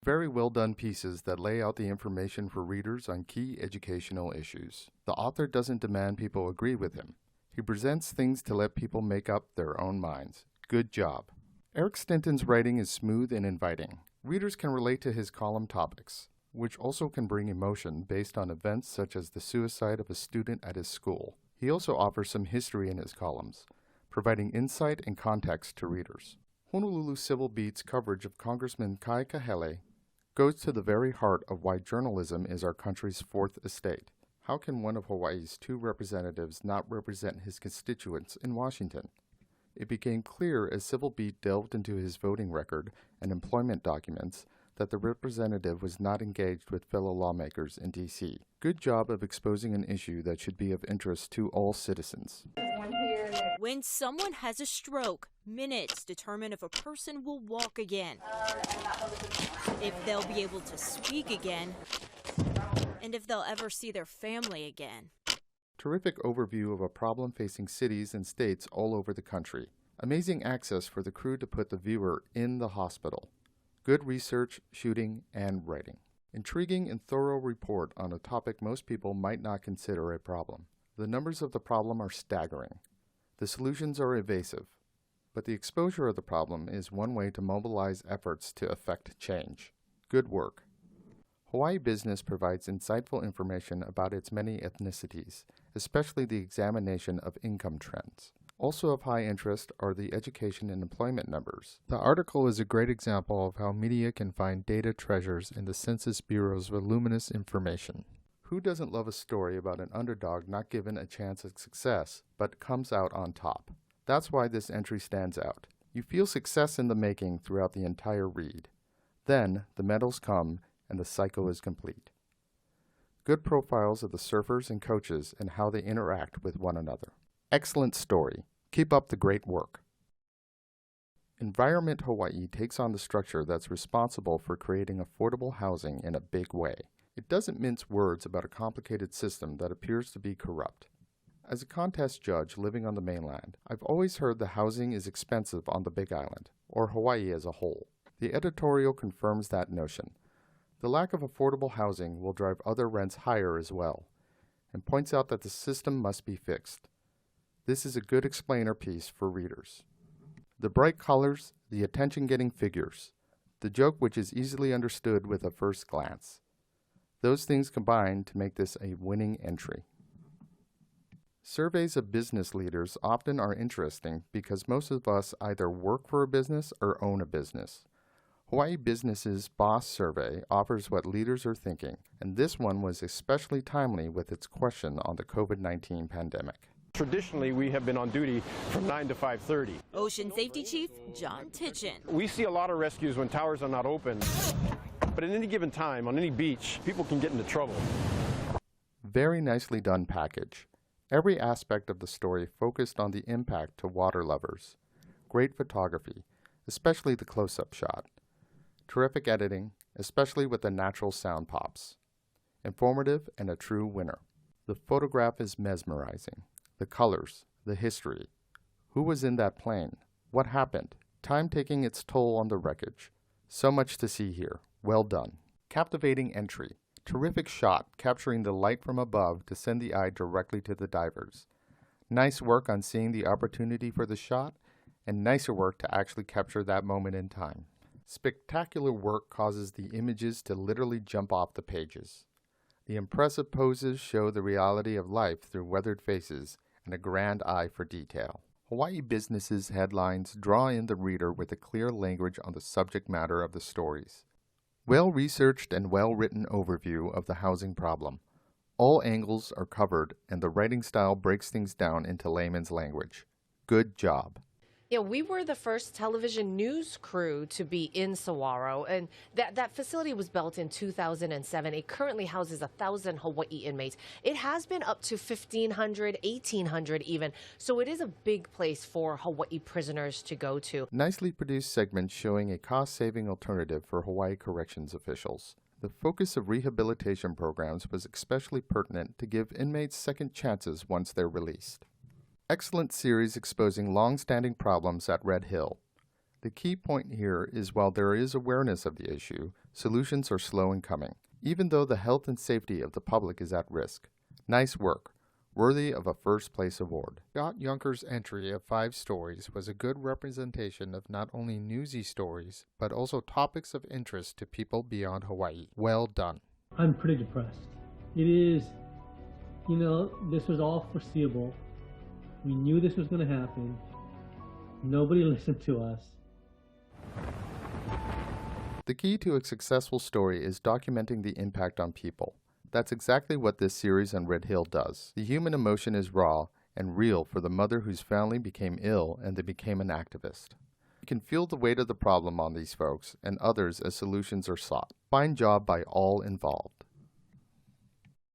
Very well done pieces that lay out the information for readers on key educational issues. The author doesn't demand people agree with him. He presents things to let people make up their own minds. Good job. Eric Stinton's writing is smooth and inviting. Readers can relate to his column topics, which also can bring emotion based on events such as the suicide of a student at his school. He also offers some history in his columns, providing insight and context to readers. Honolulu Civil Beat's coverage of Congressman Kai Kahele goes to the very heart of why journalism is our country's fourth estate. How can one of Hawaii's two representatives not represent his constituents in Washington? It became clear as Civil Beat delved into his voting record and employment documents that the representative was not engaged with fellow lawmakers in D.C. Good job of exposing an issue that should be of interest to all citizens. When someone has a stroke, minutes determine if a person will walk again, if they'll be able to speak again, and if they'll ever see their family again. Terrific overview of a problem facing cities and states all over the country. Amazing access for the crew to put the viewer in the hospital. Good research, shooting, and writing. Intriguing and thorough report on a topic most people might not consider a problem. The numbers of the problem are staggering. The solutions are evasive, but the exposure of the problem is one way to mobilize efforts to effect change. Good work. Hawaii Business provides insightful information about its many ethnicities, especially the examination of income trends. Also of high interest are the education and employment numbers. The article is a great example of how media can find data treasures in the Census Bureau's voluminous information. Who doesn't love a story about an underdog not given a chance at success, but comes out on top? That's why this entry stands out. You feel success in the making throughout the entire read. Then, the medals come, and the cycle is complete. Good profiles of the surfers and coaches and how they interact with one another. Excellent story. Keep up the great work. Environment Hawaii takes on the structure that's responsible for creating affordable housing in a big way. It doesn't mince words about a complicated system that appears to be corrupt. As a contest judge living on the mainland, I've always heard the housing is expensive on the Big Island, or Hawaii as a whole. The editorial confirms that notion. The lack of affordable housing will drive other rents higher as well, and points out that the system must be fixed. This is a good explainer piece for readers. The bright colors, the attention-getting figures, the joke which is easily understood with a first glance. Those things combine to make this a winning entry. Surveys of business leaders often are interesting because most of us either work for a business or own a business. Hawaii Business's Boss Survey offers what leaders are thinking, and this one was especially timely with its question on the COVID-19 pandemic. Traditionally, we have been on duty from 9 to 5:30. Ocean Safety Chief John Titchen. We see a lot of rescues when towers are not open, but at any given time, on any beach, people can get into trouble. Very nicely done package. Every aspect of the story focused on the impact to water lovers. Great photography, especially the close-up shot. Terrific editing, especially with the natural sound pops. Informative and a true winner. The photograph is mesmerizing. The colors, the history. Who was in that plane? What happened? Time taking its toll on the wreckage. So much to see here. Well done. Captivating entry. Terrific shot capturing the light from above to send the eye directly to the divers. Nice work on seeing the opportunity for the shot, and nicer work to actually capture that moment in time. Spectacular work causes the images to literally jump off the pages. The impressive poses show the reality of life through weathered faces and a grand eye for detail. Hawaii Business's headlines draw in the reader with a clear language on the subject matter of the stories. Well-researched and well-written overview of the housing problem. All angles are covered, and the writing style breaks things down into layman's language. Good job. Yeah, we were the first television news crew to be in Saguaro, and that facility was built in 2007. It currently houses 1,000 Hawaii inmates. It has been up to 1,500, 1,800 even, so it is a big place for Hawaii prisoners to go to. Nicely produced segments showing a cost-saving alternative for Hawaii corrections officials. The focus of rehabilitation programs was especially pertinent to give inmates second chances once they're released. Excellent series exposing long-standing problems at Red Hill. The key point here is while there is awareness of the issue, solutions are slow in coming, even though the health and safety of the public is at risk. Nice work. Worthy of a first-place award. Scott Yunker's entry of 5 stories was a good representation of not only newsy stories, but also topics of interest to people beyond Hawaii. Well done. I'm pretty depressed. It is, this was all foreseeable. We knew this was going to happen. Nobody listened to us. The key to a successful story is documenting the impact on people. That's exactly what this series on Red Hill does. The human emotion is raw and real for the mother whose family became ill and then became an activist. You can feel the weight of the problem on these folks and others as solutions are sought. Fine job by all involved.